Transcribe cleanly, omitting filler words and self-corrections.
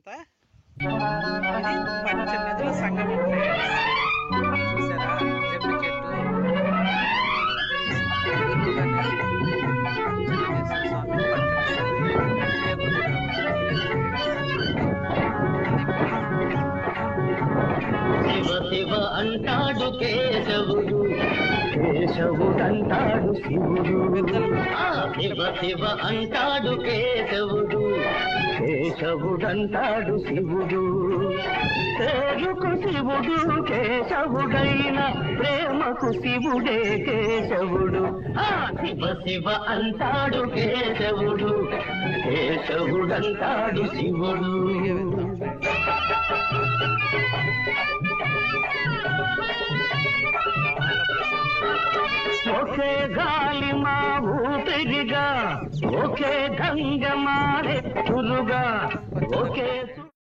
అంతా ఇది పంచనదుల సంగమం ఫ్రెండ్స్. చూసారా జమ్మి చెట్టు శివ శివ అంటాడు కేశవుడు, కేశవుడంటాడు శివుడు. శివ శివ అంటాడు కేశవుడు, కేశవుడంటాడు శివుడు. పేరుకు శివుడు కేశవుడైన ప్రేమకు శివుడే కేశవుడు. శివ శివ అంటాడు కేశవుడు, కేశవుడంటాడు శివుడు. ఒకే గాలి మా ఊపిరిగా, ఒకే గంగ మారే చురుగా, ఒకే